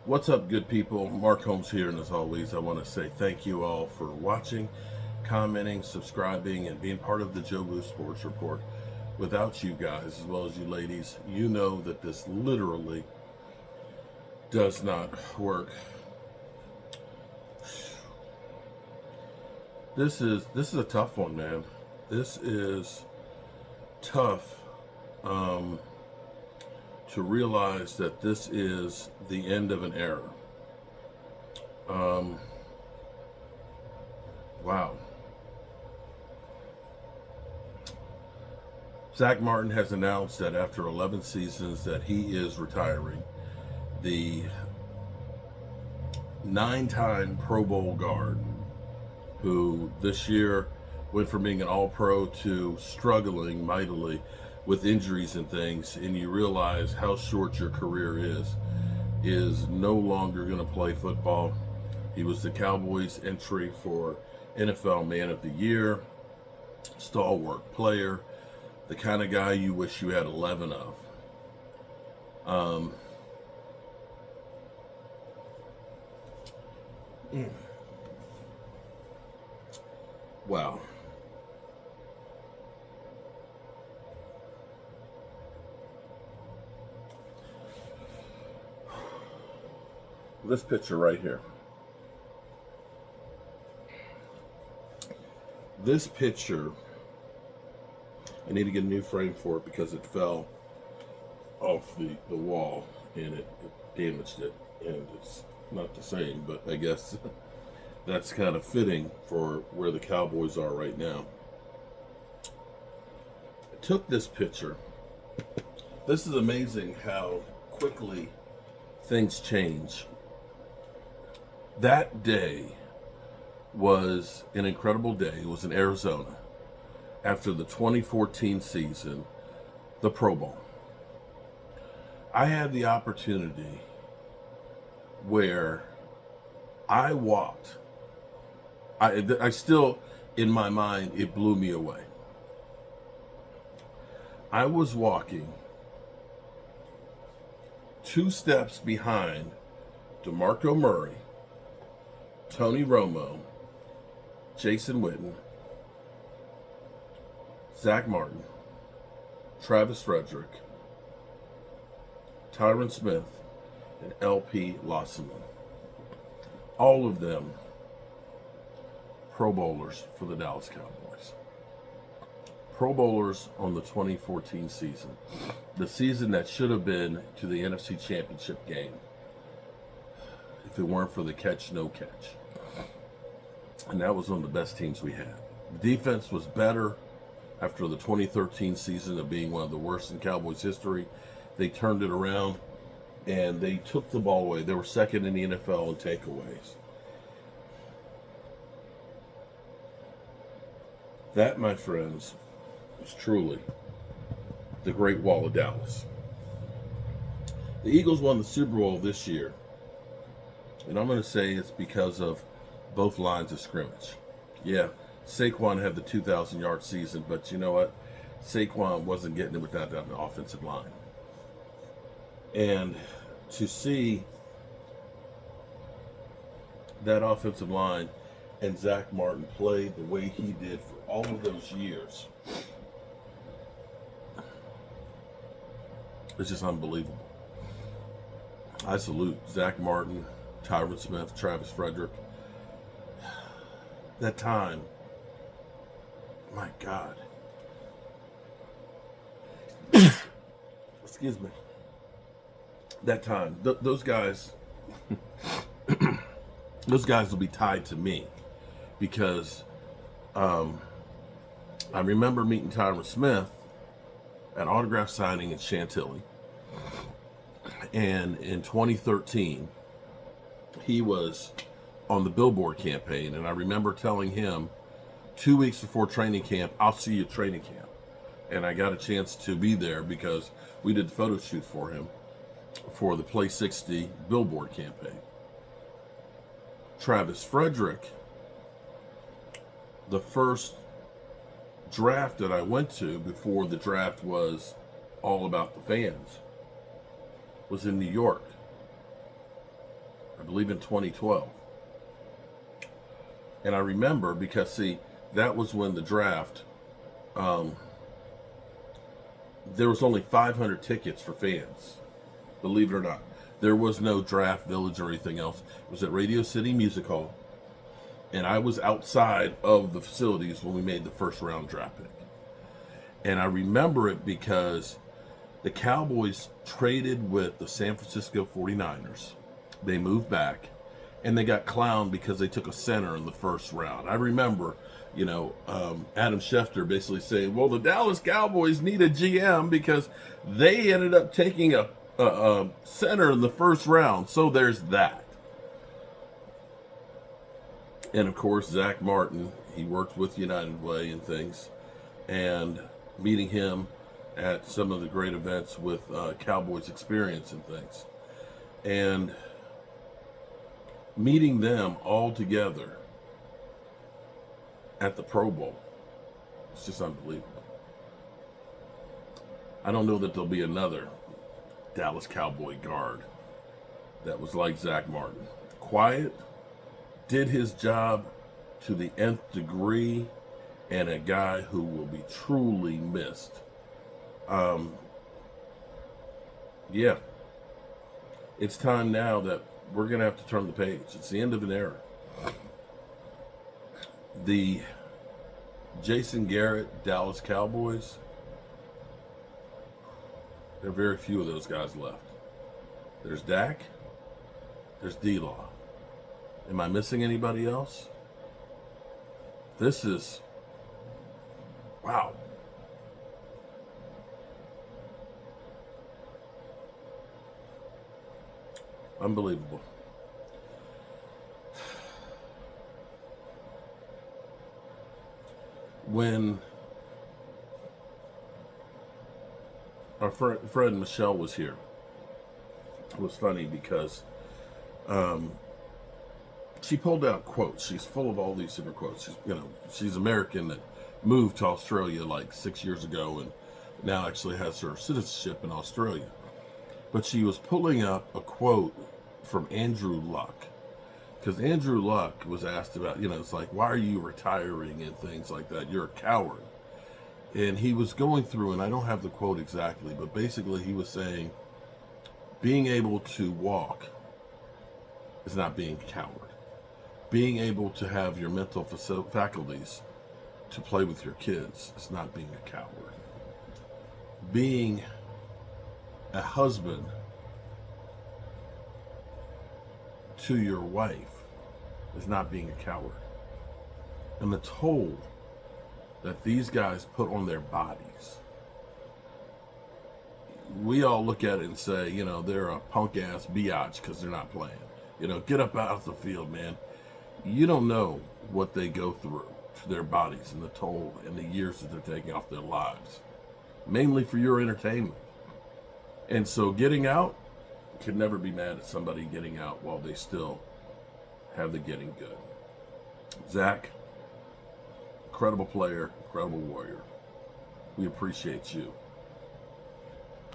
What's up, good people? Mark Holmes here, and as always, I want to say thank you all for watching, commenting, subscribing, and being part of the Joe Boo Sports Report. Without you guys, as well as you ladies, you know that this literally does not work. This is a tough one, man. This is tough to realize that this is the end of an era. Wow. Zack Martin has announced that after 11 seasons that he is retiring. The 9-time Pro Bowl guard, who this year went from being an all-pro to struggling mightily with injuries and things, and you realize how short your career is no longer going to play football. He was the Cowboys' entry for NFL Man of the Year, stalwart player, the kind of guy you wish you had 11 of. Wow. This picture right here. This picture, I need to get a new frame for it because it fell off the wall and it damaged it. And it's not the same, but I guess that's kind of fitting for where the Cowboys are right now. I took this picture. This is amazing how quickly things change. That day was an incredible day. It was in Arizona after the 2014 season, the Pro Bowl. I had the opportunity where I walked. I still, in my mind, it blew me away. I was walking 2 steps behind DeMarco Murray, Tony Romo, Jason Witten, Zack Martin, Travis Frederick, Tyron Smith, and LP Lossaman. All of them Pro Bowlers for the Dallas Cowboys. Pro Bowlers on the 2014 season. The season that should have been to the NFC Championship game if it weren't for the catch, no catch. And that was one of the best teams we had. The defense was better after the 2013 season of being one of the worst in Cowboys history. They turned it around and they took the ball away. They were second in the NFL in takeaways. That, my friends, is truly the Great Wall of Dallas. The Eagles won the Super Bowl this year, and I'm going to say it's because of both lines of scrimmage. Yeah, Saquon had the 2,000-yard season, but you know what? Saquon wasn't getting it without that offensive line. And to see that offensive line and Zack Martin play the way he did for all of those years, it's just unbelievable. I salute Zack Martin, Tyron Smith, Travis Frederick. That time, my God. Excuse me. That time, those guys, those guys will be tied to me because I remember meeting Tyron Smith at autograph signing in Chantilly, and in 2013, he was on the Billboard campaign, and I remember telling him 2 weeks before training camp, I'll see you at training camp. And I got a chance to be there because we did the photo shoot for him for the Play 60 Billboard campaign. Travis Frederick, the first draft that I went to before the draft was all about the fans, was in New York. believe in 2012. And I remember because, see, that was when the draft, there was only 500 tickets for fans, believe it or not. There was no draft village or anything else. It was at Radio City Music Hall. And I was outside of the facilities when we made the first round draft pick. And I remember it because the Cowboys traded with the San Francisco 49ers. They moved back, and they got clowned because they took a center in the first round. I remember, Adam Schefter basically saying, well, the Dallas Cowboys need a GM because they ended up taking a center in the first round. So there's that. And, of course, Zack Martin, he worked with United Way and things. And meeting him at some of the great events with Cowboys Experience and things. And meeting them all together at the Pro Bowl, it's just unbelievable. I don't know that there'll be another Dallas Cowboy guard that was like Zack Martin. Quiet, did his job to the nth degree, and a guy who will be truly missed. Yeah. It's time now that we're going to have to turn the page. It's the end of an era. The Jason Garrett Dallas Cowboys, there are very few of those guys left. There's Dak. There's D-Law. Am I missing anybody else? This is, wow. Unbelievable. When our friend Michelle was here, it was funny because she pulled out quotes. She's full of all these different quotes. She's American that moved to Australia like 6 years ago and now actually has her citizenship in Australia. But she was pulling up a quote from Andrew Luck. Because Andrew Luck was asked about, it's like, why are you retiring and things like that? You're a coward. And he was going through, and I don't have the quote exactly, but basically he was saying, being able to walk is not being a coward. Being able to have your mental faculties to play with your kids is not being a coward. Being a husband to your wife is not being a coward. And the toll that these guys put on their bodies, we all look at it and say, they're a punk ass biatch because they're not playing. Get up out of the field, man. You don't know what they go through to their bodies and the toll and the years that they're taking off their lives, mainly for your entertainment. And so getting out, can never be mad at somebody getting out while they still have the getting good. Zach, incredible player, incredible warrior. We appreciate you.